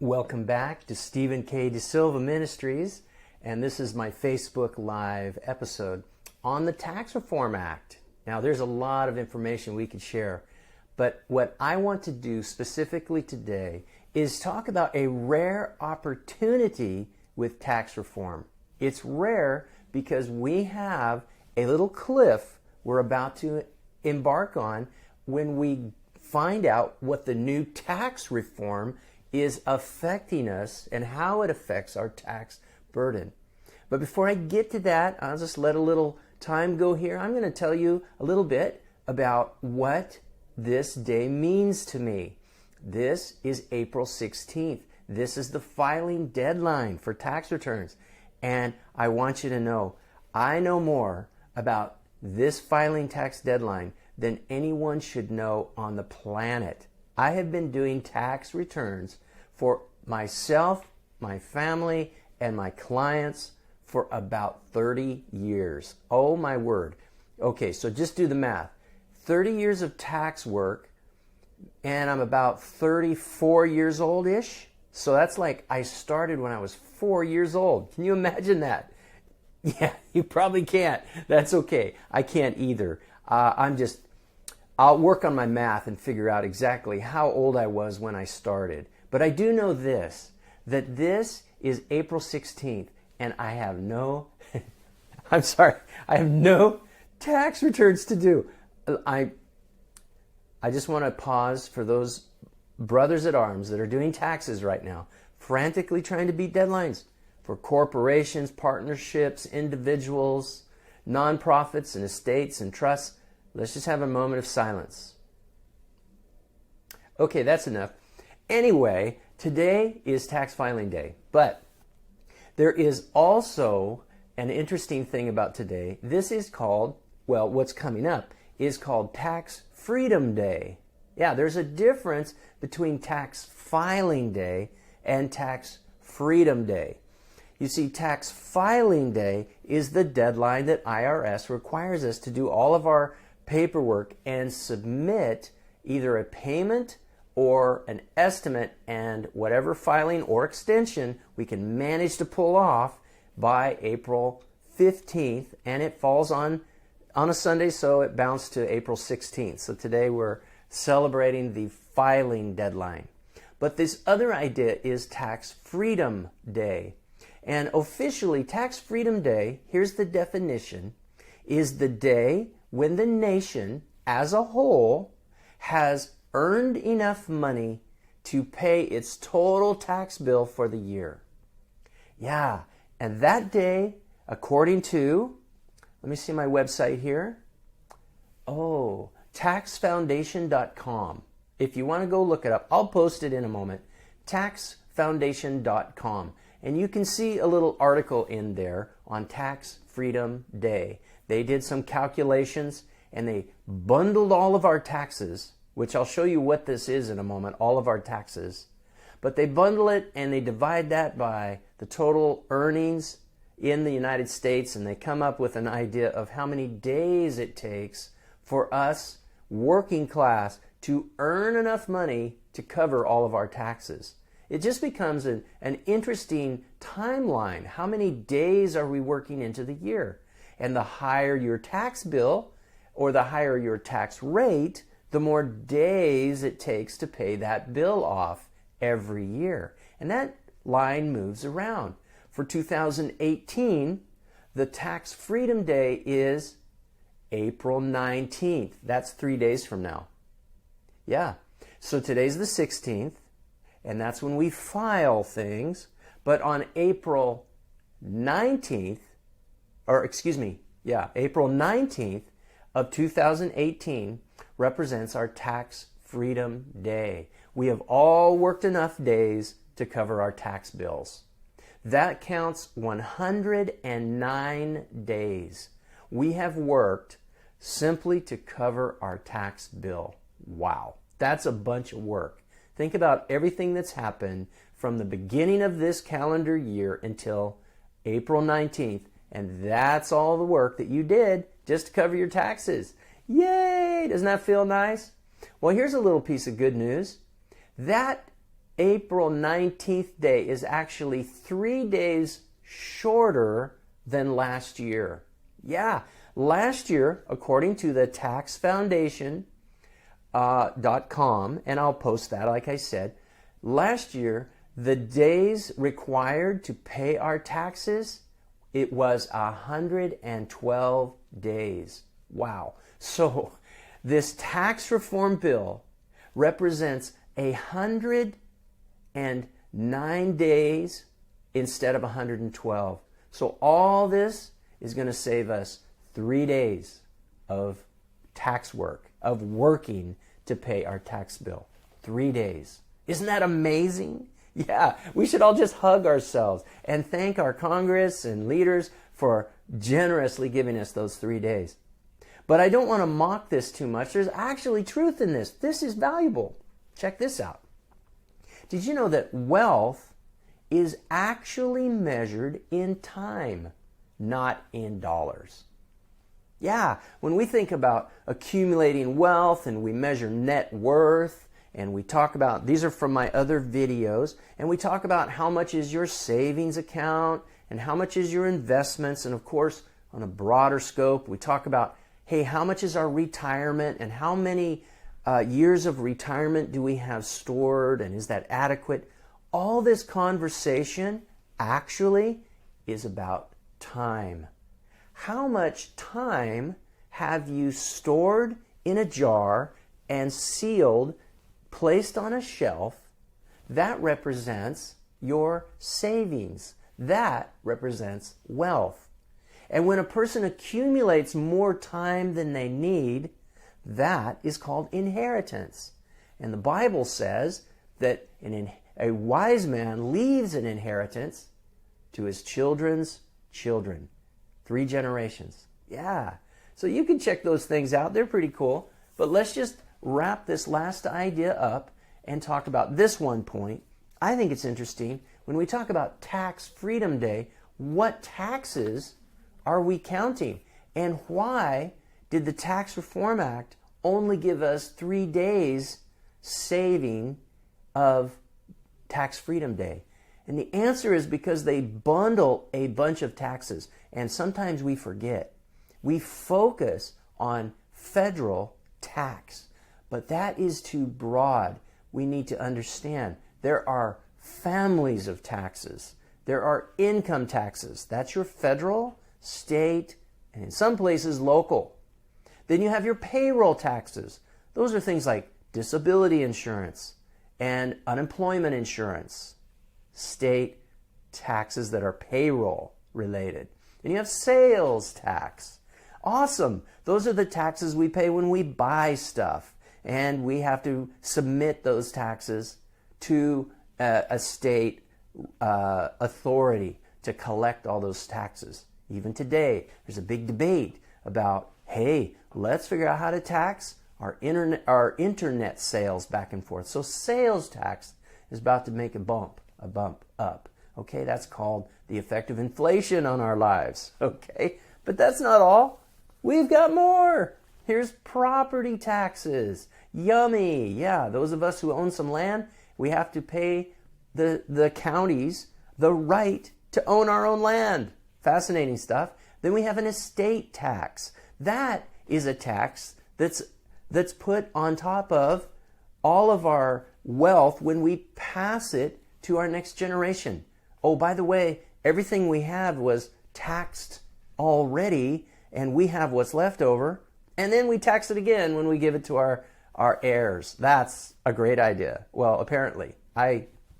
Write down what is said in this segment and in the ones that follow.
Welcome back to Stephen K. Silva Ministries, and this is my Facebook Live episode on the Tax Reform Act. Now, there's a lot of information we could share, but what I want to do specifically today is talk about a rare opportunity with tax reform. It's rare because we have a little cliff we're about to embark on when we find out what the new tax reform is affecting us and how it affects our tax burden. But before I get to that, I'll just let a little time go here. I'm going to tell you a little bit about what this day means to me. This is April 16th. This is the filing deadline for tax returns. And I want you to know, I know more about this filing tax deadline than anyone should know on the planet. I have been doing tax returns for myself, my family, and my clients for about 30 years. Oh my word. Okay, so just do the math. 30 years of tax work, and I'm about 34 years old-ish. So that's like I started when I was 4 years old. Can you imagine that? Yeah, you probably can't. That's okay. I can't either. I'll work on my math and figure out exactly how old I was when I started. But I do know this, that this is April 16th, and I have no, I have no tax returns to do. I just want to pause for those brothers at arms that are doing taxes right now, frantically trying to beat deadlines for corporations, partnerships, individuals, nonprofits, and estates and trusts. Let's just have a moment of silence. Okay, that's enough. Anyway, today is tax filing day, but there is also an interesting thing about today. This is called, well, what's coming up is called Tax Freedom Day. Yeah, there's a difference between Tax Filing Day and Tax Freedom Day. You see, Tax Filing Day is the deadline that IRS requires us to do all of our paperwork and submit either a payment or an estimate, and whatever filing or extension we can manage to pull off by April 15th, and it falls on a Sunday, so it bounced to April 16th. So today we're celebrating the filing deadline. But this other idea is Tax Freedom Day. And officially, Tax Freedom Day, here's the definition, is the day when the nation as a whole has earned enough money to pay its total tax bill for the year. Yeah, and that day, according to, let me see my website here. Oh, taxfoundation.com. If you want to go look it up, I'll post it in a moment. Taxfoundation.com. And you can see a little article in there on Tax Freedom Day. They did some calculations and they bundled all of our taxes, which I'll show you what this is in a moment, all of our taxes. But they bundle it and they divide that by the total earnings in the United States, and they come up with an idea of how many days it takes for us, working class, to earn enough money to cover all of our taxes. It just becomes an interesting timeline. How many days are we working into the year? And the higher your tax bill or the higher your tax rate, the more days it takes to pay that bill off every year. And that line moves around. For 2018, the Tax Freedom Day is April 19th. That's 3 days from now. Yeah. So today's the 16th, and that's when we file things. But on April 19th, April 19th of 2018 represents our Tax Freedom Day. We have all worked enough days to cover our tax bills. That counts 109 days we have worked simply to cover our tax bill. Wow, that's a bunch of work. Think about everything that's happened from the beginning of this calendar year until April 19th, and that's all the work that you did just to cover your taxes. Yay! Doesn't that feel nice? Well, here's a little piece of good news. That April 19th day is actually 3 days shorter than last year. Yeah, last year, according to the taxfoundation.com, and I'll post that like I said, last year the days required to pay our taxes, it was 112 days. Wow. So this tax reform bill represents 109 days instead of 112. So all this is going to save us 3 days of tax work, of working to pay our tax bill. 3 days. Isn't that amazing? Yeah, we should all just hug ourselves and thank our Congress and leaders for generously giving us those 3 days. But I don't want to mock this too much. There's actually truth in this. This is valuable. Check this out. Did you know that wealth is actually measured in time, not in dollars? Yeah, when we think about accumulating wealth and we measure net worth, and we talk about, these are from my other videos, and we talk about how much is your savings account and how much is your investments, and of course, on a broader scope, we talk about, hey, how much is our retirement and how many years of retirement do we have stored and is that adequate? All this conversation actually is about time. How much time have you stored in a jar and sealed, placed on a shelf? That represents your savings. That represents wealth. And when a person accumulates more time than they need, that is called inheritance. And the Bible says that a wise man leaves an inheritance to his children's children. 3 generations. Yeah. So you can check those things out. They're pretty cool. But let's just wrap this last idea up and talk about this one point. I think it's interesting. When we talk about Tax Freedom Day, what taxes are we counting? And why did the Tax Reform Act only give us 3 days saving of Tax Freedom Day? And the answer is because they bundle a bunch of taxes. And sometimes we forget. We focus on federal tax. But that is too broad. We need to understand there are families of taxes. There are income taxes. That's your federal, state, and in some places local. Then you have your payroll taxes. Those are things like disability insurance and unemployment insurance. State taxes that are payroll related. And you have sales tax. Awesome. Those are the taxes we pay when we buy stuff. And we have to submit those taxes to a state authority to collect all those taxes. Even today, there's a big debate about, hey, let's figure out how to tax our internet sales back and forth. So sales tax is about to make a bump up. Okay, that's called the effect of inflation on our lives. Okay, but that's not all. We've got more. Here's property taxes. Yummy. Yeah, those of us who own some land, we have to pay the counties the right to own our own land. Fascinating stuff. Then we have an estate tax. That is a tax that's put on top of all of our wealth when we pass it to our next generation. Oh, by the way, everything we have was taxed already, and we have what's left over, and then we tax it again when we give it to our heirs. That's a great idea. Well, apparently.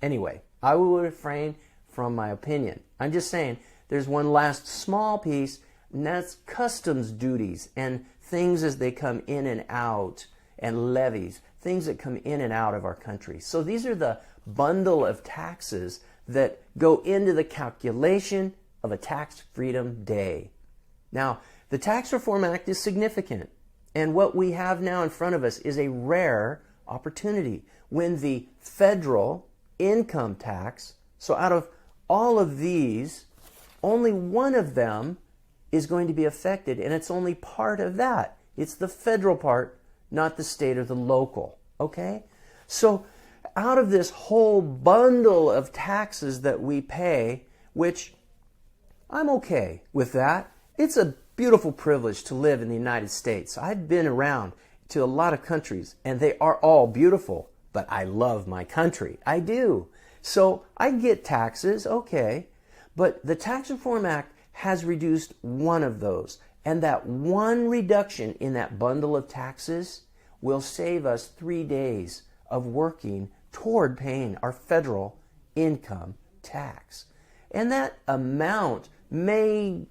Anyway, I will refrain from my opinion. I'm just saying there's one last small piece, and that's customs duties and things as they come in and out, and levies, things that come in and out of our country. So these are the bundle of taxes that go into the calculation of a tax freedom day. Now, the Tax Reform Act is significant, and what we have now in front of us is a rare opportunity when the federal income tax, so out of all of these, only one of them is going to be affected, and it's only part of that. It's the federal part, not the state or the local. Okay? So out of this whole bundle of taxes that we pay, which I'm okay with that. It's a beautiful privilege to live in the United States. I've been around to a lot of countries, and they are all beautiful, but I love my country. I do. So I get taxes, okay, but the Tax Reform Act has reduced one of those, and that one reduction in that bundle of taxes will save us 3 days of working toward paying our federal income tax. And that amount may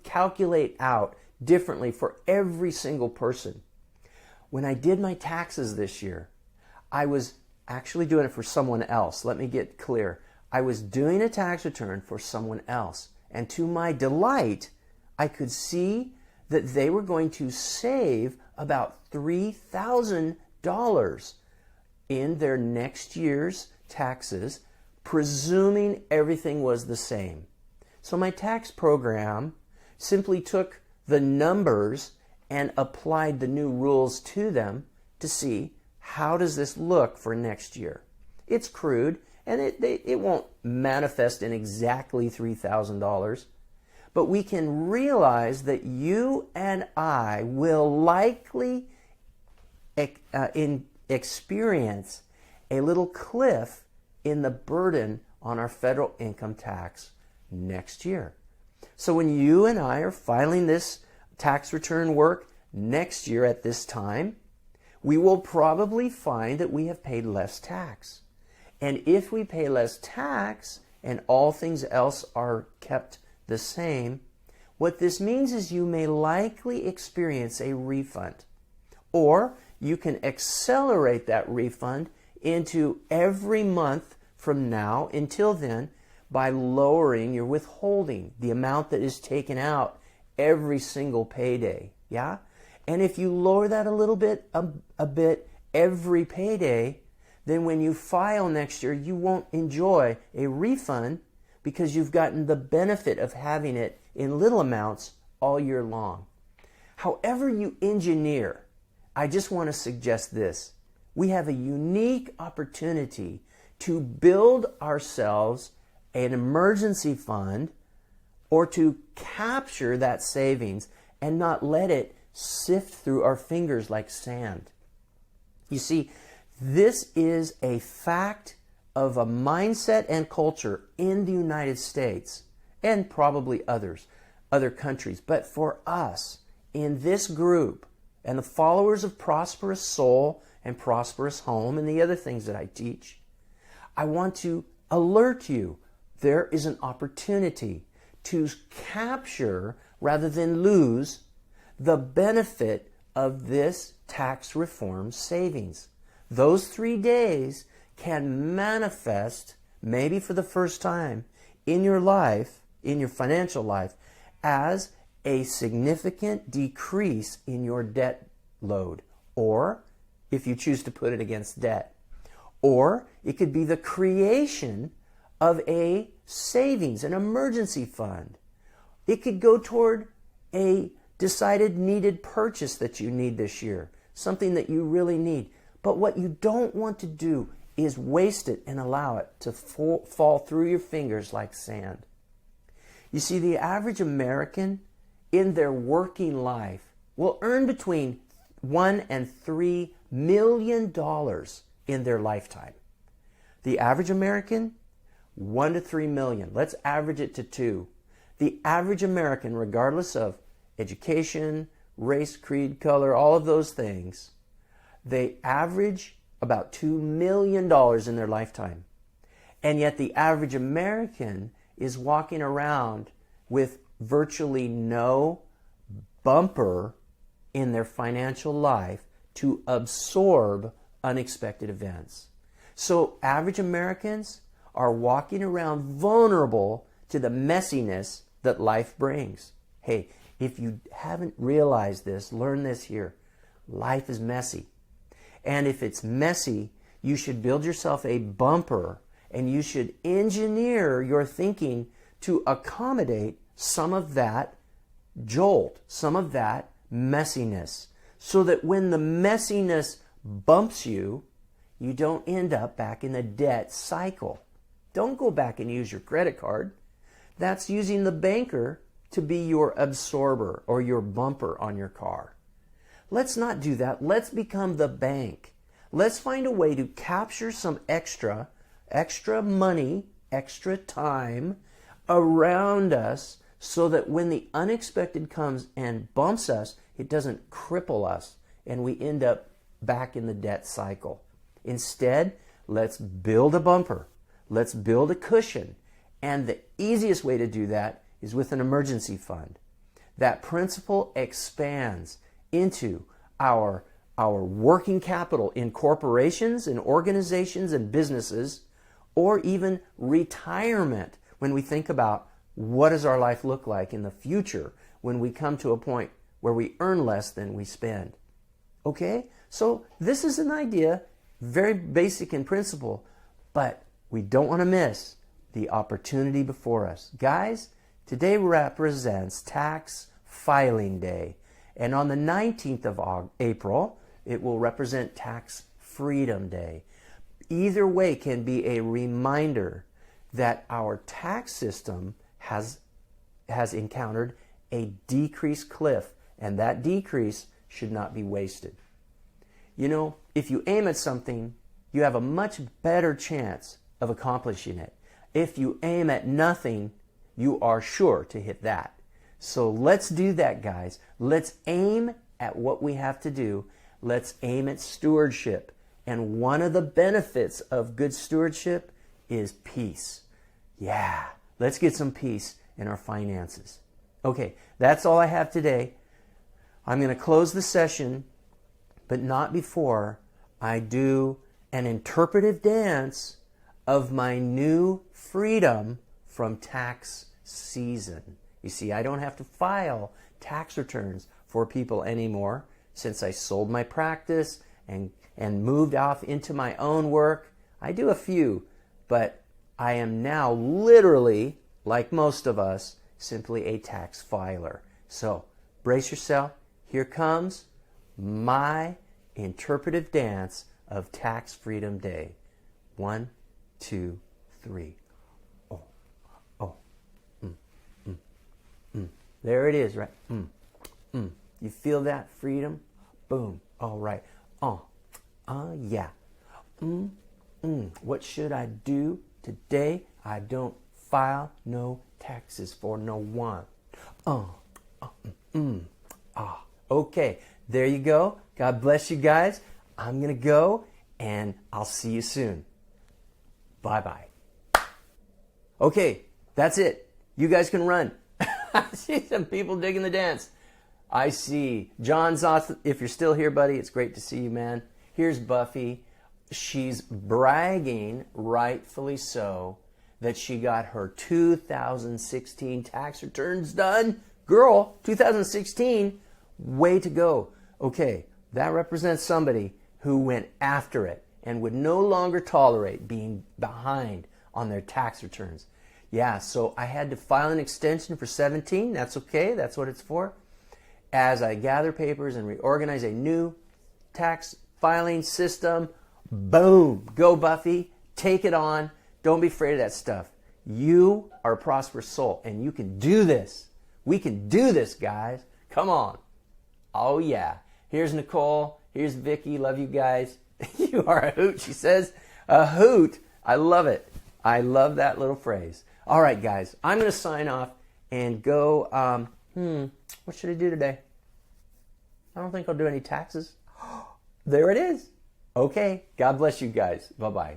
calculate out differently for every single person. When I did my taxes this year, I was actually doing it for someone else. Let me get clear. I was doing a tax return for someone else. And to my delight, I could see that they were going to save about $3,000 in their next year's taxes, presuming everything was the same. So my tax program simply took the numbers and applied the new rules to them to see how does this look for next year. It's crude, and it won't manifest in exactly $3,000, but we can realize that you and I will likely experience a little cliff in the burden on our federal income tax next year. So when you and I are filing this tax return work next year at this time, we will probably find that we have paid less tax. And if we pay less tax and all things else are kept the same, what this means is you may likely experience a refund. Or you can accelerate that refund into every month from now until then by lowering your withholding, the amount that is taken out every single payday. Yeah? And if you lower that a little bit, a bit every payday, then when you file next year, you won't enjoy a refund because you've gotten the benefit of having it in little amounts all year long. However you engineer, I just want to suggest this. We have a unique opportunity to build ourselves an emergency fund or to capture that savings and not let it sift through our fingers like sand. You see, this is a fact of a mindset and culture in the United States and probably other countries. But for us, in this group, and the followers of Prosperous Soul and Prosperous Home and the other things that I teach, I want to alert you there is an opportunity to capture rather than lose the benefit of this tax reform savings. Those 3 days can manifest, maybe for the first time in your life, in your financial life, as a significant decrease in your debt load, or if you choose to put it against debt, or it could be the creation of a savings, an emergency fund. It could go toward a decided needed purchase that you need this year, something that you really need. But what you don't want to do is waste it and allow it to fall through your fingers like sand. You see, the average American in their working life will earn between $1 and $3 million in their lifetime. The average American, 1 to 3 million. Let's average it to 2. The average American, regardless of education, race, creed, color, all of those things, they average about $2 million in their lifetime. And yet the average American is walking around with virtually no bumper in their financial life to absorb unexpected events. So average Americans are walking around vulnerable to the messiness that life brings. Hey, if you haven't realized this, learn this here. Life is messy. And if it's messy, you should build yourself a bumper and you should engineer your thinking to accommodate some of that jolt, some of that messiness, so that when the messiness bumps you, you don't end up back in the debt cycle. Don't go back and use your credit card. That's using the banker to be your absorber or your bumper on your car. Let's not do that. Let's become the bank. Let's find a way to capture some extra money, extra time around us so that when the unexpected comes and bumps us, it doesn't cripple us and we end up back in the debt cycle. Instead, let's build a bumper. Let's build a cushion. And the easiest way to do that is with an emergency fund. That principle expands into our working capital in corporations and organizations and businesses, or even retirement when we think about what does our life look like in the future when we come to a point where we earn less than we spend. Okay? So this is an idea, very basic in principle, but we don't want to miss the opportunity before us. Guys, today represents tax filing day. And on the 19th of April, it will represent Tax Freedom Day. Either way can be a reminder that our tax system has encountered a decreased cliff, and that decrease should not be wasted. You know, if you aim at something, you have a much better chance of accomplishing it. If you aim at nothing, you are sure to hit that. So let's do that, guys. Let's aim at what we have to do. Let's aim at stewardship. And one of the benefits of good stewardship is peace. Yeah, let's get some peace in our finances. Okay, that's all I have today. I'm going to close the session, but not before I do an interpretive dance of my new freedom from tax season. You see, I don't have to file tax returns for people anymore since I sold my practice and moved off into my own work. I do a few, but I am now literally, like most of us, simply a tax filer. So brace yourself. Here comes my interpretive dance of Tax Freedom Day. 1, 2, 3. Oh, oh, There it is, right? You feel that freedom? Boom. All right. Yeah. What should I do today? I don't file no taxes for no one. Okay, there you go. God bless you guys. I'm going to go, and I'll see you soon. Bye-bye. Okay, that's it. You guys can run. I see some people digging the dance. I see. John Zoth, if you're still here, buddy, it's great to see you, man. Here's Buffy. She's bragging, rightfully so, that she got her 2016 tax returns done. Girl, 2016, way to go. Okay, that represents somebody who went after it and would no longer tolerate being behind on their tax returns. Yeah, so I had to file an extension for 17. That's okay. That's what it's for. As I gather papers and reorganize a new tax filing system, boom, go Buffy, take it on. Don't be afraid of that stuff. You are a prosperous soul, and you can do this. We can do this, guys. Come on. Oh, yeah. Here's Nicole. Here's Vicky. Love you guys. You are a hoot, she says. A hoot. I love it. I love that little phrase. All right, guys. I'm going to sign off and go, what should I do today? I don't think I'll do any taxes. There it is. Okay. God bless you guys. Bye-bye.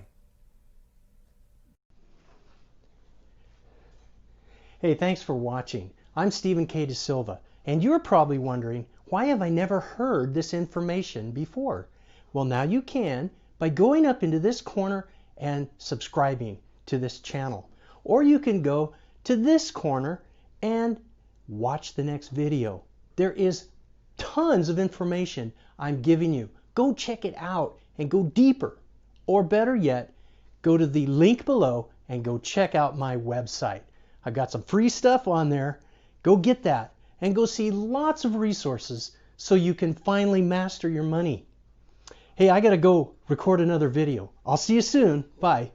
Hey, thanks for watching. I'm Stephen K. Silva, and you're probably wondering, why have I never heard this information before? Well, now you can by going up into this corner and subscribing to this channel. Or you can go to this corner and watch the next video. There is tons of information I'm giving you. Go check it out and go deeper. Or better yet, go to the link below and go check out my website. I've got some free stuff on there. Go get that and go see lots of resources so you can finally master your money. Hey, I gotta go record another video. I'll see you soon. Bye.